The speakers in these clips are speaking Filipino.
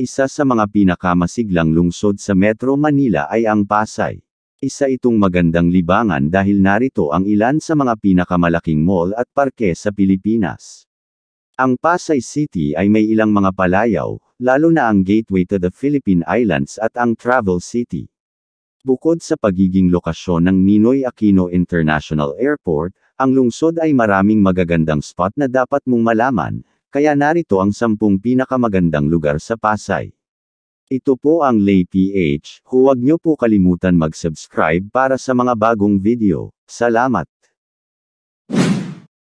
Isa sa mga pinakamasiglang lungsod sa Metro Manila ay ang Pasay. Isa itong magandang libangan dahil narito ang ilan sa mga pinakamalaking mall at parke sa Pilipinas. Ang Pasay City ay may ilang mga palayaw, lalo na ang gateway to the Philippine Islands at ang Travel City. Bukod sa pagiging lokasyon ng Ninoy Aquino International Airport, ang lungsod ay maraming magagandang spot na dapat mong malaman, kaya narito ang 10 pinakamagandang lugar sa Pasay. Ito po ang Lay PH, huwag niyo po kalimutan mag-subscribe para sa mga bagong video. Salamat!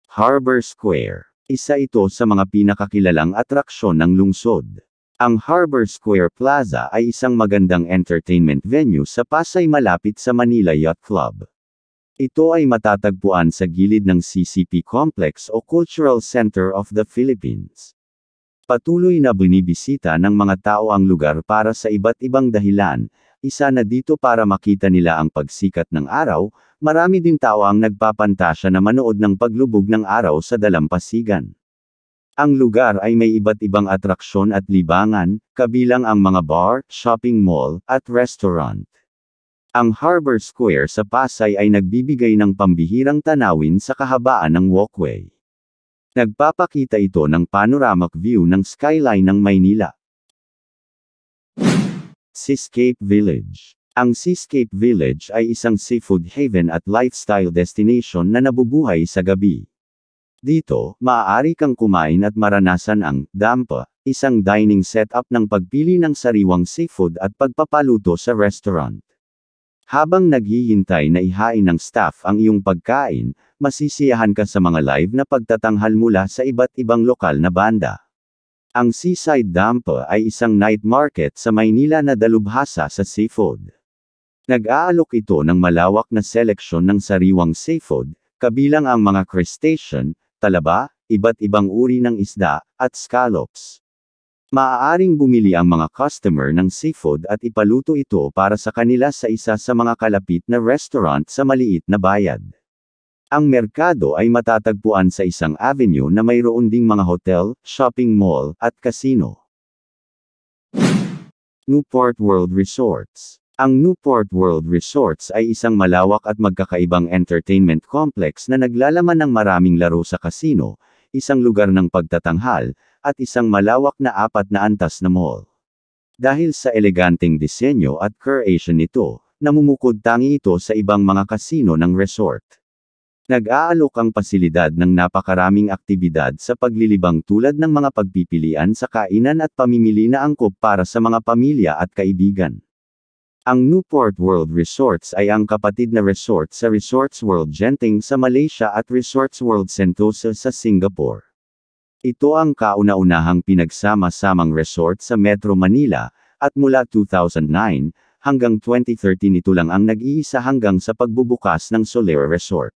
Harbor Square. Isa ito sa mga pinakakilalang atraksyon ng lungsod. Ang Harbor Square Plaza ay isang magandang entertainment venue sa Pasay malapit sa Manila Yacht Club. Ito ay matatagpuan sa gilid ng CCP Complex o Cultural Center of the Philippines. Patuloy na binibisita ng mga tao ang lugar para sa iba't ibang dahilan, isa na dito para makita nila ang pagsikat ng araw, marami din tao ang nagpapantasya na manood ng paglubog ng araw sa dalampasigan. Ang lugar ay may iba't ibang atraksyon at libangan, kabilang ang mga bar, shopping mall, at restaurant. Ang Harbor Square sa Pasay ay nagbibigay ng pambihirang tanawin sa kahabaan ng walkway. Nagpapakita ito ng panoramic view ng skyline ng Maynila. Seascape Village. Ang Seascape Village ay isang seafood haven at lifestyle destination na nabubuhay sa gabi. Dito, maaari kang kumain at maranasan ang dampa, isang dining setup ng pagpili ng sariwang seafood at pagpapaluto sa restaurant. Habang naghihintay na ihain ng staff ang iyong pagkain, masisiyahan ka sa mga live na pagtatanghal mula sa iba't ibang lokal na banda. Ang Seaside Dampa ay isang night market sa Maynila na dalubhasa sa seafood. Nag-aalok ito ng malawak na seleksyon ng sariwang seafood, kabilang ang mga crustacean, talaba, iba't ibang uri ng isda, at scallops. Maaaring bumili ang mga customer ng seafood at ipaluto ito para sa kanila sa isa sa mga kalapit na restaurant sa maliit na bayad. Ang merkado ay matatagpuan sa isang avenue na mayroon ding mga hotel, shopping mall, at casino. Newport World Resorts. Ang Newport World Resorts ay isang malawak at magkakaibang entertainment complex na naglalaman ng maraming laro sa casino, isang lugar ng pagtatanghal, at isang malawak na 4 na antas na mall. Dahil sa eleganteng disenyo at creation nito, namumukod tangi ito sa ibang mga casino ng resort. Nag-aalok ang pasilidad ng napakaraming aktibidad sa paglilibang tulad ng mga pagpipilian sa kainan at pamimili na angkop para sa mga pamilya at kaibigan. Ang Newport World Resorts ay ang kapatid na resort sa Resorts World Genting sa Malaysia at Resorts World Sentosa sa Singapore. Ito ang kauna-unahang pinagsama-samang resort sa Metro Manila, at mula 2009, hanggang 2013 ito lang ang nag-iisa hanggang sa pagbubukas ng Solera Resort.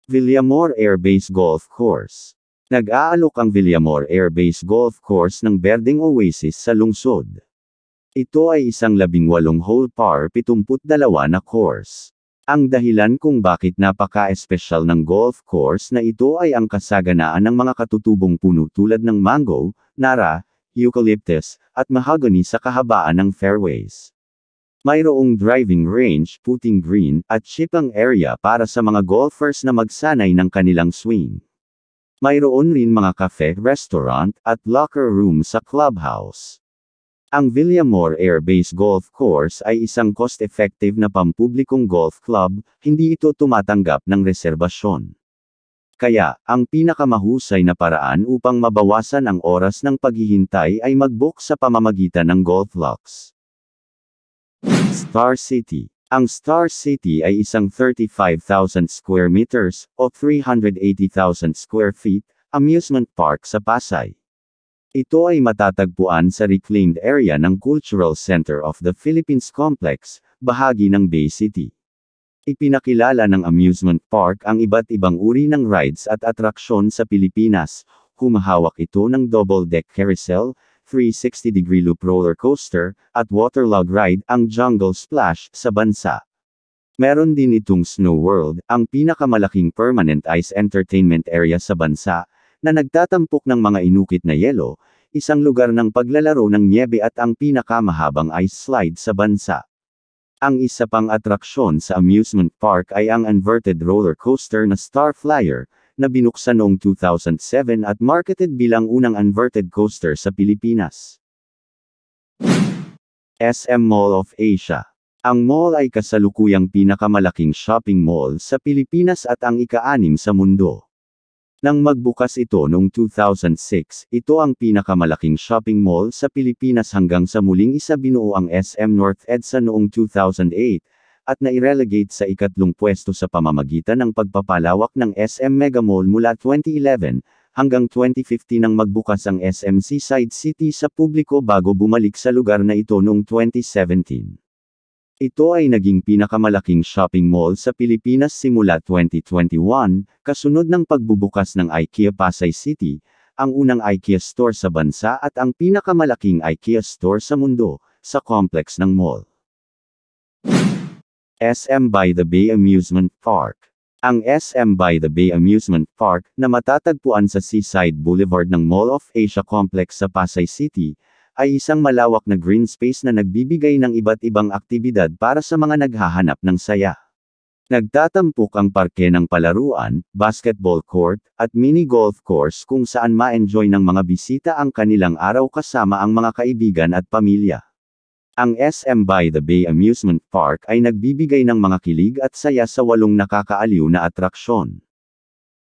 Villamor Air Base Golf Course. Nag-aalok ang Villamor Air Base Golf Course ng berdeng oasis sa lungsod. Ito ay isang 18-hole par 72 na course. Ang dahilan kung bakit napaka-espesyal ng golf course na ito ay ang kasaganaan ng mga katutubong puno tulad ng mango, nara, eucalyptus, at mahogany sa kahabaan ng fairways. Mayroong driving range, putting green, at chipping area para sa mga golfers na magsanay ng kanilang swing. Mayroon rin mga cafe, restaurant, at locker room sa clubhouse. Ang Villamor Air Base Golf Course ay isang cost-effective na pampublikong golf club, hindi ito tumatanggap ng reserbasyon. Kaya, ang pinakamahusay na paraan upang mabawasan ang oras ng paghihintay ay mag-book sa pamamagitan ng GolfLux. Star City. Ang Star City ay isang 35,000 square meters, o 380,000 square feet, amusement park sa Pasay. Ito ay matatagpuan sa reclaimed area ng Cultural Center of the Philippines Complex, bahagi ng Bay City. Ipinakilala ng amusement park ang iba't ibang uri ng rides at atraksyon sa Pilipinas. Humahawak ito ng double-deck carousel, 360-degree loop roller coaster, at waterlog ride, ang Jungle Splash, sa bansa. Meron din itong Snow World, ang pinakamalaking permanent ice entertainment area sa bansa, na nagtatampok ng mga inukit na yelo, isang lugar ng paglalaro ng nyebe at ang pinakamahabang ice slide sa bansa. Ang isa pang atraksyon sa amusement park ay ang inverted roller coaster na Star Flyer, na binuksan noong 2007 at marketed bilang unang inverted coaster sa Pilipinas. SM Mall of Asia. Ang mall ay kasalukuyang pinakamalaking shopping mall sa Pilipinas at ang ika-6 sa mundo. Nang magbukas ito noong 2006, ito ang pinakamalaking shopping mall sa Pilipinas hanggang sa muling isabinuo ang SM North EDSA noong 2008, at nairelegate sa ikatlong pwesto sa pamamagitan ng pagpapalawak ng SM Mega Mall mula 2011, hanggang 2015 nang magbukas ang SM Seaside City sa publiko bago bumalik sa lugar na ito noong 2017. Ito ay naging pinakamalaking shopping mall sa Pilipinas simula 2021, kasunod ng pagbubukas ng IKEA Pasay City, ang unang IKEA store sa bansa at ang pinakamalaking IKEA store sa mundo, sa complex ng mall. SM by the Bay Amusement Park. Ang SM by the Bay Amusement Park, na matatagpuan sa Seaside Boulevard ng Mall of Asia Complex sa Pasay City, ay isang malawak na green space na nagbibigay ng iba't ibang aktibidad para sa mga naghahanap ng saya. Nagtatampok ang parke ng palaruan, basketball court, at mini golf course kung saan ma-enjoy ng mga bisita ang kanilang araw kasama ang mga kaibigan at pamilya. Ang SM by the Bay Amusement Park ay nagbibigay ng mga kilig at saya sa 8 nakakaaliw na atraksyon.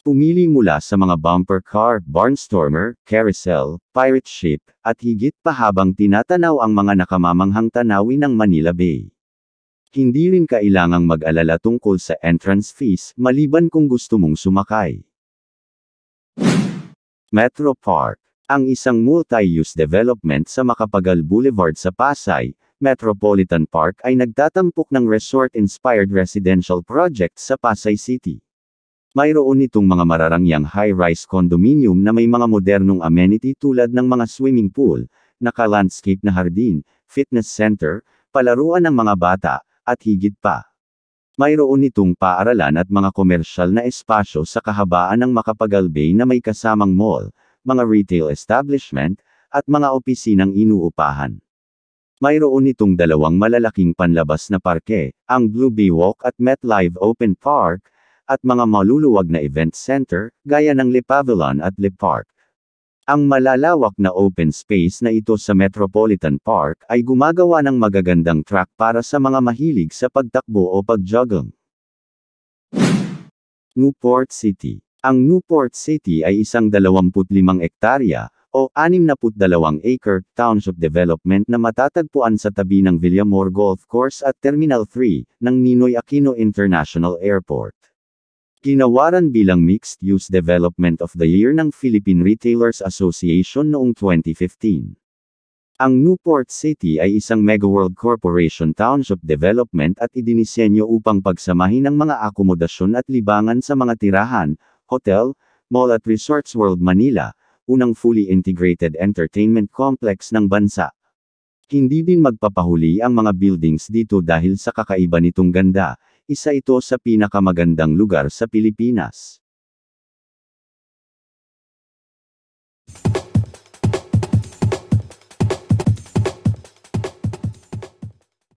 Pumili mula sa mga bumper car, barnstormer, carousel, pirate ship, at higit pa habang tinatanaw ang mga nakamamanghang tanawin ng Manila Bay. Hindi rin kailangang mag-alala tungkol sa entrance fees, maliban kung gusto mong sumakay. Metro Park. Ang isang multi-use development sa Macapagal Boulevard sa Pasay, Metropolitan Park ay nagtatampok ng resort-inspired residential project sa Pasay City. Mayroon itong mga mararangyang high-rise condominium na may mga modernong amenity tulad ng mga swimming pool, naka-landscape na hardin, fitness center, palaruan ng mga bata, at higit pa. Mayroon itong paaralan at mga komersyal na espasyo sa kahabaan ng Macapagal Bay na may kasamang mall, mga retail establishment, at mga opisinang inuupahan. Mayroon itong 2 malalaking panlabas na parke, ang Blue Bay Walk at MetLife Open Park, at mga maluluwag na event center, gaya ng Le Pavilion at Le Parc. Ang malalawak na open space na ito sa Metropolitan Park ay gumagawa ng magagandang track para sa mga mahilig sa pagtakbo o pagjogging. Newport City. Ang Newport City ay isang 25 ektarya, o 62-acre, township development na matatagpuan sa tabi ng Villamor Golf Course at Terminal 3, ng Ninoy Aquino International Airport. Ginawaran bilang Mixed-Use Development of the Year ng Philippine Retailers Association noong 2015. Ang Newport City ay isang Megaworld Corporation township development at idinisenyo upang pagsamahin ang mga akomodasyon at libangan sa mga tirahan, hotel, mall at Resorts World Manila, unang fully integrated entertainment complex ng bansa. Hindi din magpapahuli ang mga buildings dito dahil sa kakaiba nitong ganda. Isa ito sa pinakamagandang lugar sa Pilipinas.